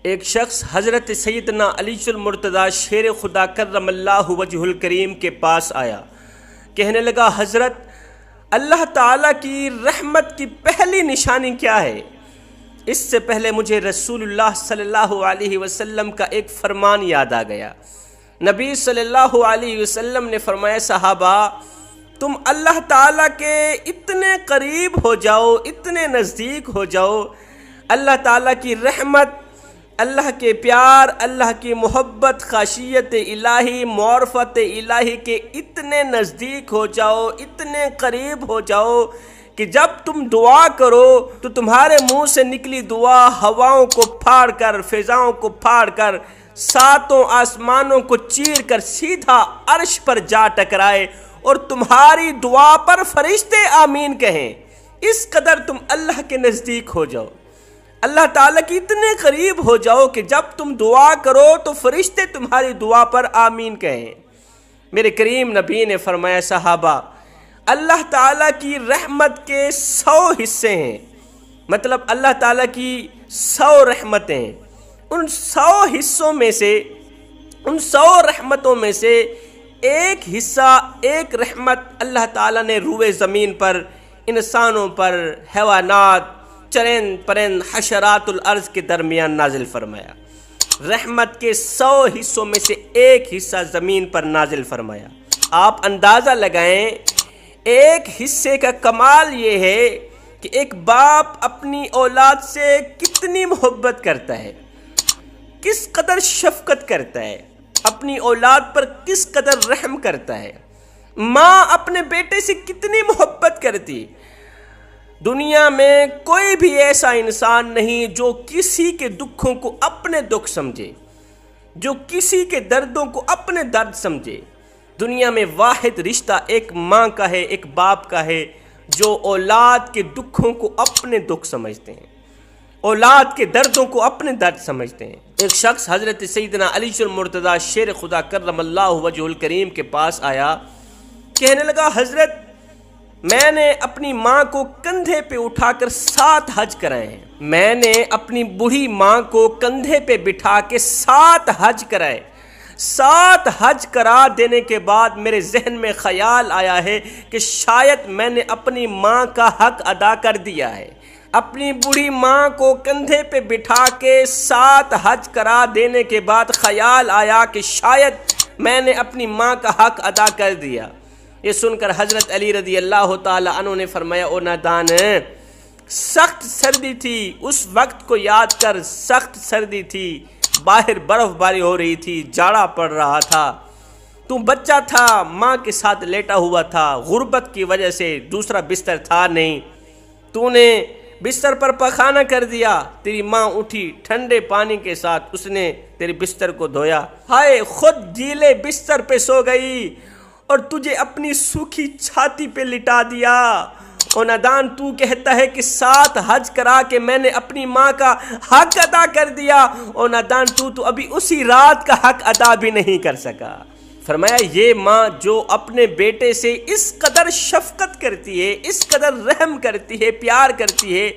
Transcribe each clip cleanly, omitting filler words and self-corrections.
ایک شخص حضرت سیدنا علی المرتضیٰ شیر خدا کرم اللہ وجہ الکریم کے پاس آیا، کہنے لگا حضرت اللہ تعالیٰ کی رحمت کی پہلی نشانی کیا ہے؟ اس سے پہلے مجھے رسول اللہ صلی اللہ علیہ وسلم کا ایک فرمان یاد آ گیا۔ نبی صلی اللہ علیہ وسلم نے فرمایا صحابہ تم اللہ تعالیٰ کے اتنے قریب ہو جاؤ، اتنے نزدیک ہو جاؤ، اللہ تعالیٰ کی رحمت، اللہ کے پیار، اللہ کی محبت، خاشیت الہی، معرفت الہی کے اتنے نزدیک ہو جاؤ، اتنے قریب ہو جاؤ کہ جب تم دعا کرو تو تمہارے منہ سے نکلی دعا ہواؤں کو پھاڑ کر، فضاؤں کو پھاڑ کر، ساتوں آسمانوں کو چیر کر سیدھا عرش پر جا ٹکرائے اور تمہاری دعا پر فرشتے آمین کہیں۔ اس قدر تم اللہ کے نزدیک ہو جاؤ، اللہ تعالیٰ کی اتنے قریب ہو جاؤ کہ جب تم دعا کرو تو فرشتے تمہاری دعا پر آمین کہیں۔ میرے کریم نبی نے فرمایا صحابہ اللہ تعالیٰ کی رحمت کے 100 حصے ہیں، مطلب اللہ تعالیٰ کی 100 رحمتیں، ان 100 حصوں میں سے، ان 100 رحمتوں میں سے ایک حصہ، ایک رحمت اللہ تعالیٰ نے روئے زمین پر، انسانوں پر، حیوانات، چرند پرند، حشرات الارض کے درمیان نازل فرمایا۔ رحمت کے 100 حصوں میں سے ایک حصہ زمین پر نازل فرمایا۔ آپ اندازہ لگائیں ایک حصے کا کمال یہ ہے کہ ایک باپ اپنی اولاد سے کتنی محبت کرتا ہے، کس قدر شفقت کرتا ہے، اپنی اولاد پر کس قدر رحم کرتا ہے، ماں اپنے بیٹے سے کتنی محبت کرتی۔ دنیا میں کوئی بھی ایسا انسان نہیں جو کسی کے دکھوں کو اپنے دکھ سمجھے، جو کسی کے دردوں کو اپنے درد سمجھے۔ دنیا میں واحد رشتہ ایک ماں کا ہے، ایک باپ کا ہے، جو اولاد کے دکھوں کو اپنے دکھ سمجھتے ہیں، اولاد کے دردوں کو اپنے درد سمجھتے ہیں۔ ایک شخص حضرت سیدنا علی المرتضیٰ شیر خدا کرم اللہ وجہ الکریم کے پاس آیا، کہنے لگا حضرت میں نے اپنی ماں کو کندھے پہ اٹھا کر 7 حج کرائے ہیں، میں نے اپنی بوڑھی ماں کو کندھے پہ بٹھا کے 7 حج کرائے۔ 7 حج کرا دینے کے بعد میرے ذہن میں خیال آیا ہے کہ شاید میں نے اپنی ماں کا حق ادا کر دیا ہے۔ اپنی بوڑھی ماں کو کندھے پہ بٹھا کے 7 حج کرا دینے کے بعد خیال آیا کہ شاید میں نے اپنی ماں کا حق ادا کر دیا۔ یہ سن کر حضرت علی رضی اللہ تعالی عنہ نے فرمایا او نادان، سخت سردی تھی، اس وقت کو یاد کر، سخت سردی تھی، باہر برف باری ہو رہی تھی، جاڑا پڑ رہا تھا، تو بچہ تھا، ماں کے ساتھ لیٹا ہوا تھا، غربت کی وجہ سے دوسرا بستر تھا نہیں، تو نے بستر پر پخانہ کر دیا، تیری ماں اٹھی ٹھنڈے پانی کے ساتھ اس نے تیری بستر کو دھویا، ہائے خود گیلے بستر پہ سو گئی اور تجھے اپنی سوکھی چھاتی پہ لٹا دیا۔ او نادان تو کہتا ہے کہ 7 حج کرا کے میں نے اپنی ماں کا حق ادا کر دیا، او نادان تو ابھی اسی رات کا حق ادا بھی نہیں کر سکا۔ فرمایا یہ ماں جو اپنے بیٹے سے اس قدر شفقت کرتی ہے، اس قدر رحم کرتی ہے، پیار کرتی ہے،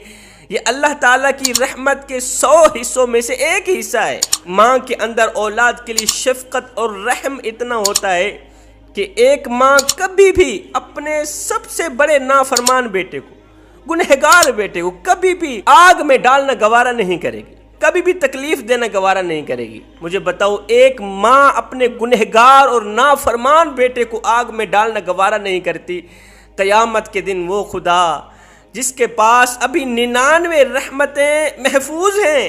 یہ اللہ تعالیٰ کی رحمت کے 100 حصوں میں سے ایک حصہ ہے۔ ماں کے اندر اولاد کے لیے شفقت اور رحم اتنا ہوتا ہے کہ ایک ماں کبھی بھی اپنے سب سے بڑے نافرمان بیٹے کو، گنہگار بیٹے کو کبھی بھی آگ میں ڈالنا گوارا نہیں کرے گی، کبھی بھی تکلیف دینا گوارا نہیں کرے گی۔ مجھے بتاؤ ایک ماں اپنے گنہگار اور نافرمان بیٹے کو آگ میں ڈالنا گوارا نہیں کرتی، قیامت کے دن وہ خدا جس کے پاس ابھی 99 رحمتیں محفوظ ہیں،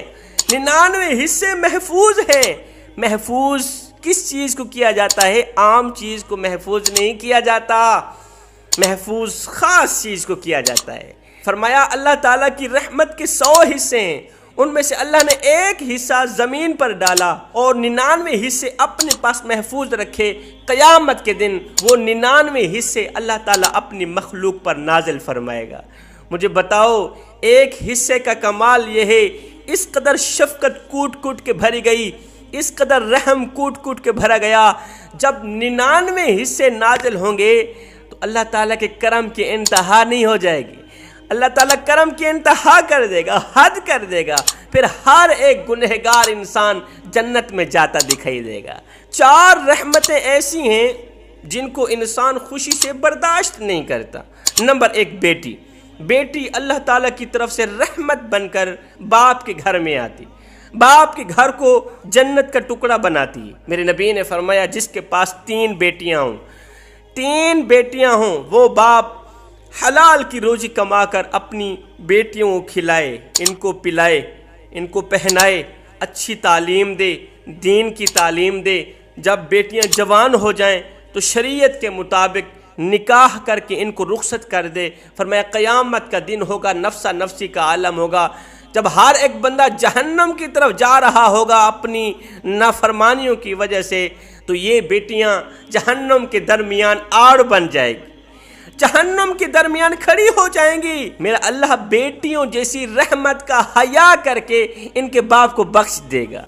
99 حصے محفوظ ہیں، محفوظ کس چیز کو کیا جاتا ہے؟ عام چیز کو محفوظ نہیں کیا جاتا، محفوظ خاص چیز کو کیا جاتا ہے۔ فرمایا اللہ تعالیٰ کی رحمت کے 100 حصے ہیں، ان میں سے اللہ نے ایک حصہ زمین پر ڈالا اور 99 حصے اپنے پاس محفوظ رکھے۔ قیامت کے دن وہ 99 حصے اللہ تعالیٰ اپنی مخلوق پر نازل فرمائے گا۔ مجھے بتاؤ ایک حصے کا کمال یہ ہے، اس قدر شفقت کوٹ کوٹ کے بھری گئی، اس قدر رحم کوٹ کوٹ کے بھرا گیا، جب 99 حصے نازل ہوں گے تو اللہ تعالیٰ کے کرم کی انتہا نہیں ہو جائے گی، اللہ تعالیٰ کرم کی انتہا کر دے گا، حد کر دے گا، پھر ہر ایک گنہگار انسان جنت میں جاتا دکھائی دے گا۔ 4 رحمتیں ایسی ہیں جن کو انسان خوشی سے برداشت نہیں کرتا۔ نمبر 1، بیٹی۔ بیٹی اللہ تعالیٰ کی طرف سے رحمت بن کر باپ کے گھر میں آتی، باپ کے گھر کو جنت کا ٹکڑا بناتی ہے۔ میرے نبی نے فرمایا جس کے پاس 3 بیٹیاں ہوں، 3 بیٹیاں ہوں، وہ باپ حلال کی روزی کما کر اپنی بیٹیوں کو کھلائے، ان کو پلائے، ان کو پہنائے، اچھی تعلیم دے، دین کی تعلیم دے۔ جب بیٹیاں جوان ہو جائیں تو شریعت کے مطابق نکاح کر کے ان کو رخصت کر دے۔ فرمایا قیامت کا دن ہوگا، نفسا نفسی کا عالم ہوگا، جب ہر ایک بندہ جہنم کی طرف جا رہا ہوگا اپنی نافرمانیوں کی وجہ سے، تو یہ بیٹیاں جہنم کے درمیان آڑ بن جائے گی، جہنم کے درمیان کھڑی ہو جائیں گی۔ میرا اللہ بیٹیوں جیسی رحمت کا حیا کر کے ان کے باپ کو بخش دے گا۔